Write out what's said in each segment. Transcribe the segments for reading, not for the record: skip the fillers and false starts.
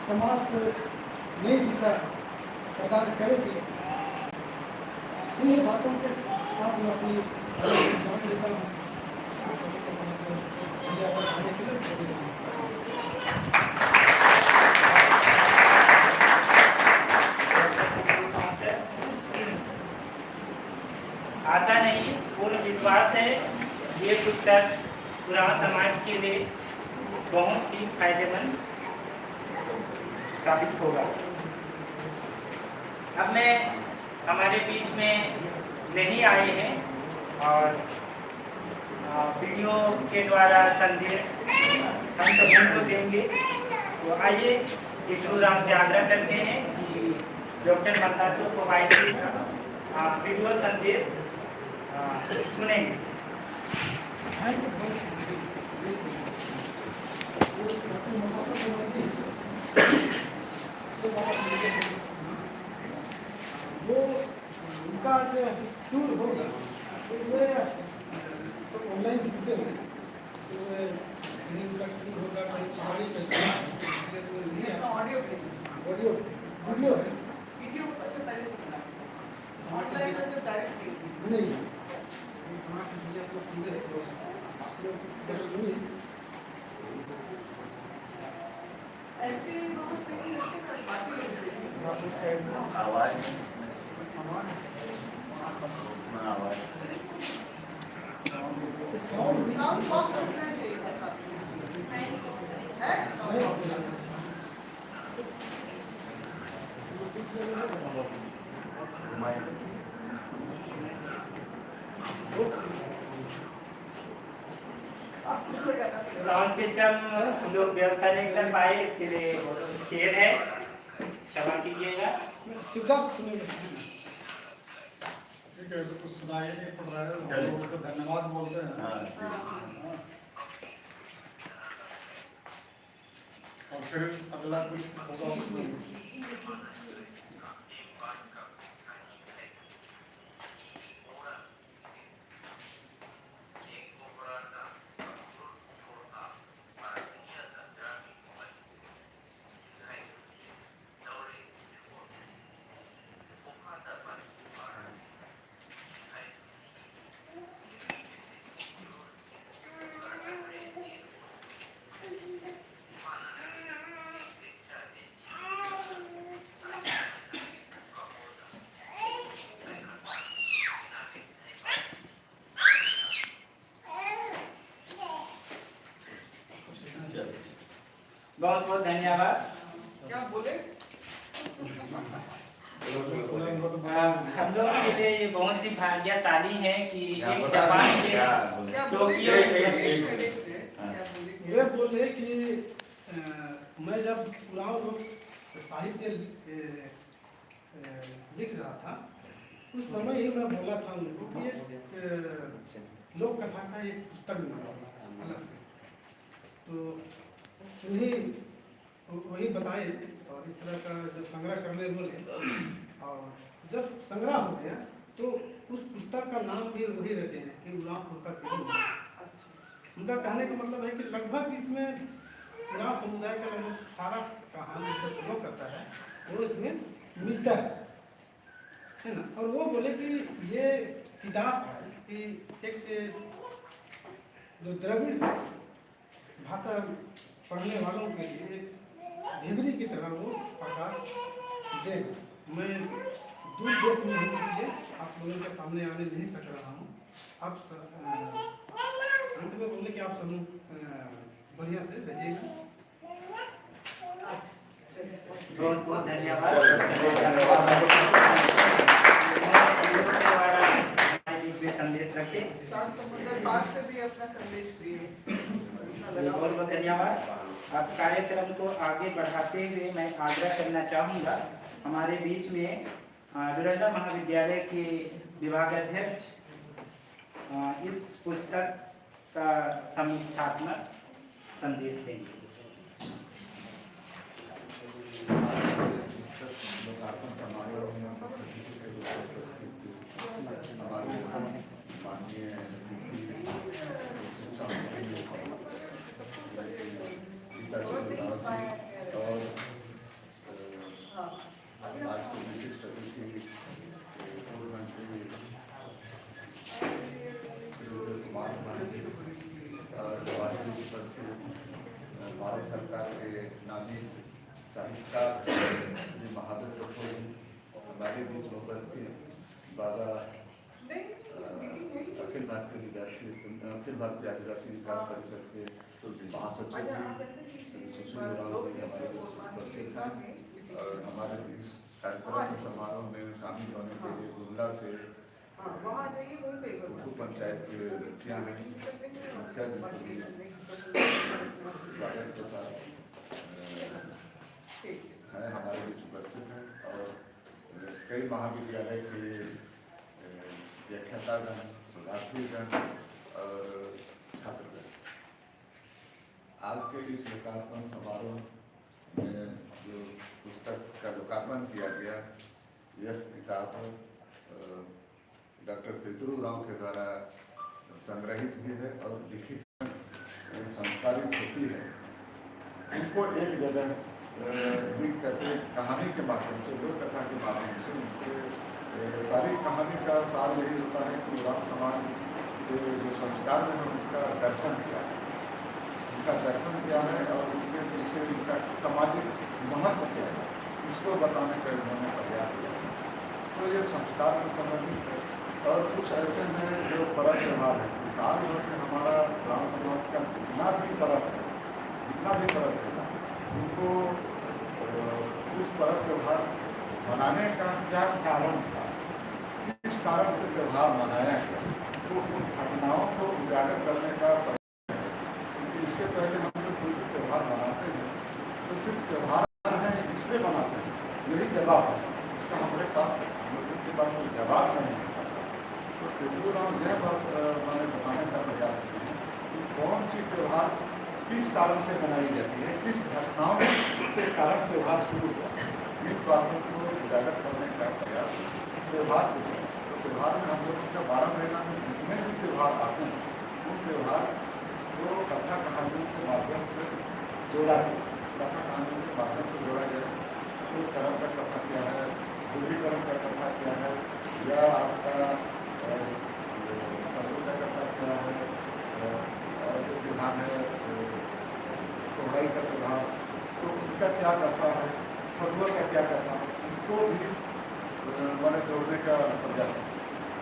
समाज को नई दिशा प्रदान करेंगे। इन्हीं बातों के साथ मैं अपनी बात लेता हूँ। आशा नहीं, पूर्ण विश्वास है ये पुस्तक पूरा समाज के लिए बहुत ही फायदेमंद साबित होगा। अब मैं हमारे बीच में नहीं आए हैं और वीडियो के द्वारा संदेश हम सभी को देंगे। तो आइए ईश्वर राम से आग्रह करते हैं कि डॉक्टर मसातो कोबायाशी का वीडियो संदेश सुनेंगे। वो उनका जो टूर होगा तो ऑनलाइन दिखते हैं। तो उनका टूर होगा पहाड़ी पे ऑडियो वीडियो है, वीडियो पहले सुनना ऑनलाइन में तो डायरेक्ट नहीं आपको संदेश आप लोग सुनिए। ऐसे बहुत सही लगते हैं, बातें होती हैं। आवाज साउंड बॉक्स रखना चाहिए था है। साउंड सिस्टम लोग व्यवस्था नहीं कर पाए, इसके लिए खेद है, क्षमा कीजिएगा। चुपचाप सुनिए। ठीक है, तो कुछ सुनाई नहीं पड़ रहा है, तो धन्यवाद बोलते हैं। और फिर अगला कुछ होगा। बहुत बहुत धन्यवाद। क्या बोले? हम लोग के लिए ये बहुत ही भाग्यशाली है कि एक जापान के टोक्यो वे बोले कि मैं जब पुराण साहित्य लिख रहा था उस समय ही मैं बोला था उनको कि लोक कथा का एक पुस्तक बना अलग से। तो उन्हीं वही बताए और इस तरह का जब संग्रह करने बोले और जब संग्रह हो गया तो उस पुस्तक का नाम भी वही रखे हैं कि उरांव का किरण। उनका कहने का मतलब है कि लगभग इसमें उरांव समुदाय का लगभग सारा कहानी जो प्रयोग करता है वो इसमें मिलता है ना। और वो बोले कि ये किताब है कि एक जो द्रविड़ भाषा पढ़ने वालों के लिए ढिबरी की तरह वो प्रकाश देगा। मैं दूर देश में हूँ इसलिए आप लोगों के सामने आने नहीं सक रहा हूँ। आप अंत में बोले कि आप सब बढ़िया से रहिएगा। बहुत बहुत धन्यवाद। संदेश रखे, पाठ से भी अपना संदेश दिए। बहुत बहुत धन्यवाद। अब कार्यक्रम को आगे बढ़ाते हुए मैं आग्रह करना चाहूँगा हमारे बीच में डुरंडा महाविद्यालय के विभागाध्यक्ष इस पुस्तक का समीक्षात्मक संदेश देंगे। प्रकार के नामी साहित्यकार श्री महादेव कपूर हमारे बीच में उपस्थित बाबा अखिल भारतीय आदिवासी विकास परिषद के महासचिव श्री सुशील राव जी हमारे बीच उपस्थित हैं और हमारे इस कार्यक्रम समारोह में शामिल होने के लिए गुमला से कुटू पंचायत के मुखिया हैं मुखिया स्वागत के साथ हैं हमारे बीच उपस्थित हैं और कई महाविद्यालय के व्याख्यातागण शोधार्थीगण और छात्रगण। आज के इस लोकार्पण समारोह में जो पुस्तक का लोकार्पण किया गया यह किताब डॉक्टर पितरू राव के द्वारा संग्रहित भी है और लिखित संस्कारित होती है। इनको एक जगह लिख करके कहानी के माध्यम से लोक कथा के माध्यम से उनके सारी कहानी का सार यही होता है कि राम समाज के जो संस्कार में उनका दर्शन क्या है, उनका दर्शन क्या है और उनके पीछे उनका सामाजिक महत्व क्या है, इसको बताने का उन्होंने प्रयास किया। तो ये संस्कार से संबंधित है और कुछ ऐसे हैं जो परम व्यवहार है। साल भर में हमारा ग्राम समाज का जितना भी पर्व है उनको उस पर्व त्यौहार मनाने का क्या कारण था, किस कारण से त्यौहार मनाया गया, तो उन घटनाओं को उजागर करने का प्रयास है। क्योंकि इसके पहले हम लोग कोई भी त्यौहार मनाते हैं तो सिर्फ त्यौहार है इसलिए मनाते हैं, यही जवाब है। उसका हमारे पास लोगों के पास कोई जवाब नहीं है। तो पितरू राव यह बात मैंने बताने का प्रयास किया है कि कौन सी त्यौहार किस कारण से मनाई जाती है, किस घटनाओं के कारण त्यौहार शुरू हुआ, इन बातों को उजागर करने का प्रयास त्यौहार को। तो त्यौहार में हम लोगों का 12 महीना में जितने भी त्यौहार आते हैं उन त्यौहार को कथा कहानियों के माध्यम से जोड़ा गया। कथा कहानियों के माध्यम से जोड़ा गया। तो कर्म का कथा क्या है, बुद्धि कर्म का कथा क्या है, या आपका सर्व का कथा क्या है, और जो विधान है सोहराई का प्रभाव, तो उनका क्या कथा है, फगुआ का क्या कथा, उनको भी मैंने जोड़ने का प्रयास।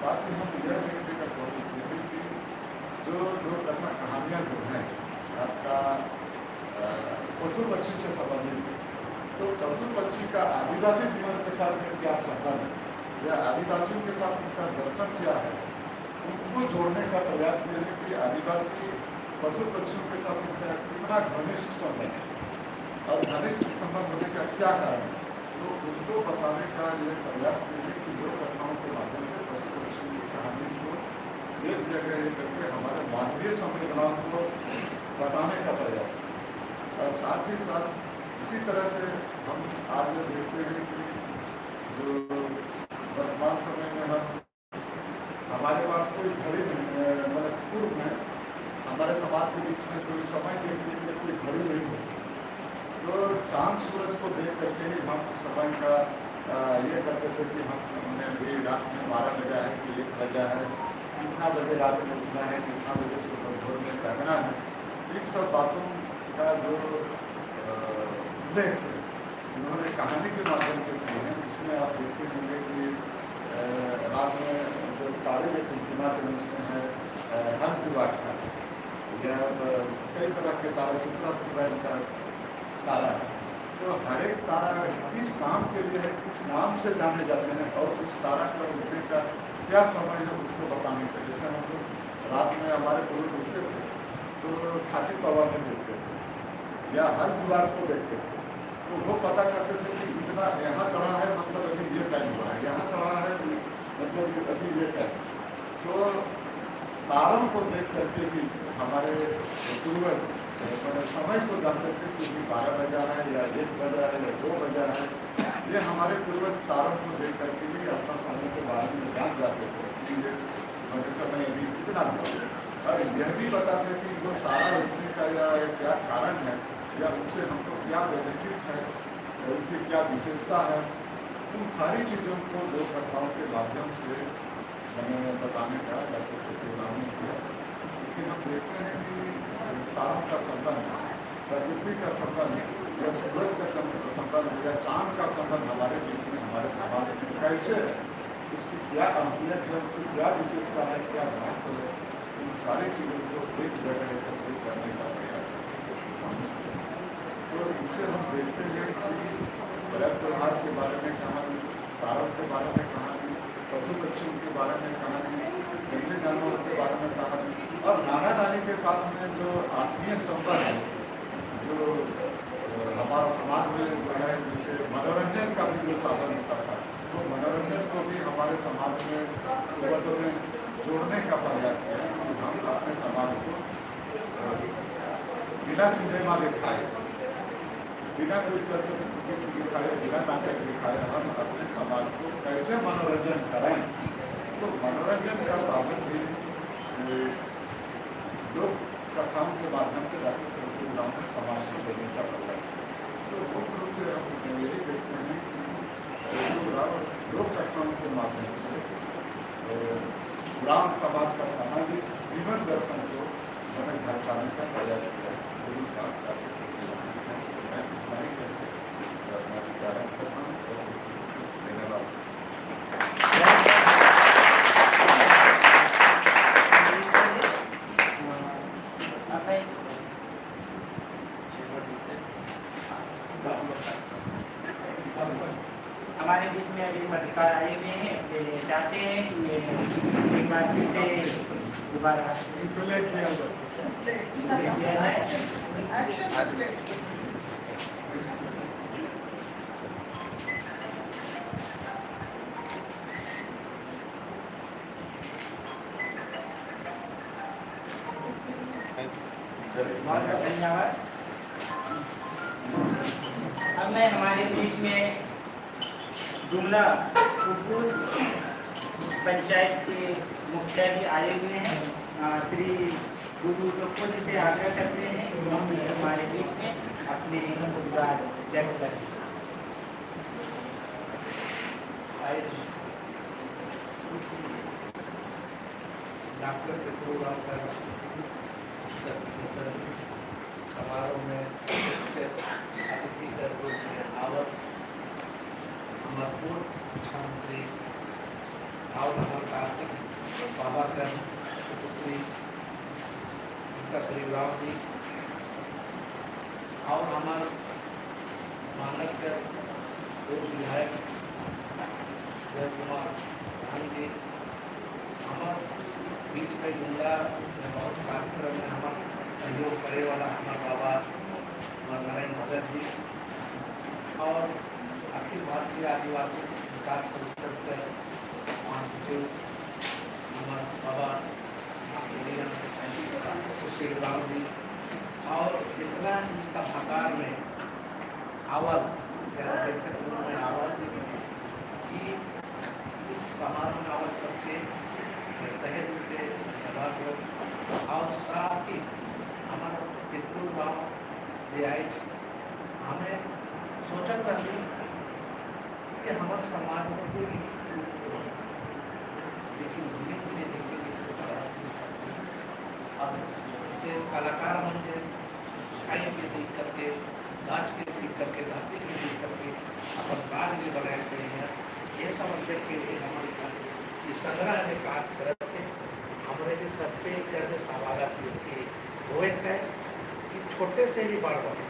साथ ही हम यह देखने का कोशिश की कि जो कथा कहानियाँ जो हैं आपका पशु पक्षी से संबंधित है, तो पशु पक्षी का आदिवासी जीवन के साथ में क्या संबंध है या आदिवासियों के साथ उनका दर्शन क्या है, उनको जोड़ने का प्रयास किया है कि आदिवासी पशु पक्षियों के साथ उनका कितना घनिष्ठ संबंध है और घनिष्ठ संबंध होने का क्या कारण है, तो उसको बताने का यह प्रयास किया है कि लोक कथाओं के माध्यम से पशु पक्षियों की कहानी को एक जगह करके हमारे मानवीय संवेदनाओं को बताने का प्रयास। और साथ ही साथ इसी तरह से हम आज ये देखते हैं कि जो वर्तमान समय में हमारे पास कोई घड़ी मतलब पूर्व में हमारे समाज के बीच में कोई समय देखने के लिए कोई घड़ी नहीं होती, तो चांद सूरज को देख करके ही हम समय का ये करते थे कि हमने भी रात में 12 बजा है कि 1 बजा है, कितना बजे रात में उठना है, कितना बजे सुबह भोर में जागना है, इन सब बातों का जो उल्लेख उन्होंने कहानी के माध्यम से किए हैं। इसमें आप देखते होंगे कि रात में जो तारे के टिमटिमाते हैं उसमें है हर जुगाड़ का या कई तरह के तारा शुक्ला का तारा है। तो हर एक तारा किस काम के लिए है, किस नाम से जाने जाते हैं और उस तारा का उठने का क्या समय है उसको बताने के। जैसे हम लोग रात में हमारे पूर्व उठते थे तो खाटी पवा में देखते थे या हर जुगाड़ को देखते थे, तो वो पता करते थे कि इतना यहाँ चढ़ा है मतलब अभी ये टाइम हुआ है, यहाँ चढ़ा है मतलब अभी ये टाइम। तो तारों को देख करके भी हमारे पूर्वज समय को जानते थे कि 12 बजा है या 1 बजा है या 2 बजा है। ये हमारे पूर्वज तारों को देख करके भी अपना समय के बारे में जान जाते थे कि ये समय अभी कितना हुआ, और यह भी बताते कि वो तारा उठने का या क्या कारण है या उनसे हमको क्या बेनिफिट है, उनकी क्या विशेषता है, उन सारी चीज़ों को लोक कथाओं के माध्यम से हमें बताने का डॉक्टर सुशील राव ने किया। लेकिन हम देखते हैं कि तारों का संबंध प्रकृति का संबंध या सूरज का संबंध या चांद का संबंध हमारे बीच में, हमारे समाज में कैसे है, उसकी क्या अहमियत है, उसकी क्या विशेषता है, क्या महत्व है, इन सारी चीज़ों को एक जगह एकत्रित करने का प्रयास है। तो इससे हम देखते हैं कि बड़े त्योहार के बारे में कहानी, तारों के बारे में कहानी, पशु पक्षियों के बारे में कहानी, जंगली जानवरों के बारे में कहानी, और नाना नानी के साथ में जो आत्मीय संबंध है, जो हमारा समाज में जो है, जिसे मनोरंजन का भी जो साधन होता था, तो मनोरंजन को भी हमारे समाज में युवकों में जोड़ने का प्रयास किया कि हम अपने समाज को बिना सिनेमा दिखाए, बिना कोई चलचित्र दिखाए, बिना नाटक दिखाए, हम अपने समाज को कैसे मनोरंजन करें। तो मनोरंजन का साधन भी लोक कथाओं के माध्यम से डॉक्टर तुलसीराम ने समाज को देने का प्रयास। तो मुख्य रूप से हम यही देखते हैं कि लोक कथाओं के माध्यम से ग्राम समाज का सामाजिक जीवन दर्शन को हमें दर्शाने का प्रयास किया है। पूरी बात करके अपना विचार करता हूँ। धन्यवाद। हमारे बीच में अभी पत्रकार आए हुए हैं, वे चाहते हैं कि ये एक बार फिर से दोबारा किया जाए। बहुत बहुत धन्यवाद। अब मैं हमारे बीच में जुमला कुकुर पंचायत के मुखिया जी आए हुए हैं, श्री गुरु टोप्पो जी से आग्रह करते हैं कि हम हमारे बीच में अपने विचार व्यक्त करें। डॉक्टर कपूरराव का समारोह में अतिथि के रूप में आवत हमारे पूर्व शिक्षा मंत्री और हमारे कार्तिक बाबा का पुत्री उनका श्री राव जी और हमारे मानक के पूर्व विधायक जय कुमार राम जी, हमारे बीच में जुमला बहुत कार्यक्रम में हमारा सहयोग करे वाला हमारे बाबा नारायण भगत जी और अखिल भारतीय आदिवासी विकास परिषद के महासचिव हमारे बाबा सुशील राव जी और इतना ही सभागार में आवल में आवल कि इस समारोह में आवल करके तहे दिल से धन्यवाद हो। और साथ ही हमारा पितृ गाँव रियायत हमें सोचत रही कि हमारे समाज में कोई लेकिन धीरे धीरे जैसे जैसे चला अब जैसे कलाकार बन गए, छाई के देख करके, गाछ के देख करके, घाटी के देख करके अपन कार्य भी बनाए गए हैं। ये समझ करके हमारे संग्रह में कार्य करते थे हमारे के सबसे करने सवागत हुए थे कि छोटे से ही बढ़ बने।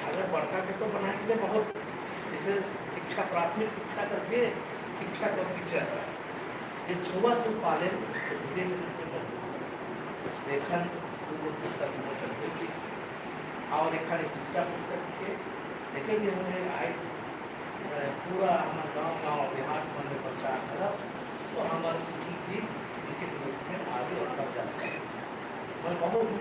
अगर बढ़ता के तो बनाने के लिए बहुत जैसे शिक्षा प्राथमिक शिक्षा करके शिक्षा का टीचर है ये सुबह से पाले लेखन और एखन दूसरा पुस्तक के देखेंगे हमें आए पूरा हमारे गाँव देहात में प्रचार करब तो हमारे चीज लिखित रूप में आगे बढ़ जाता है। मैं बहुत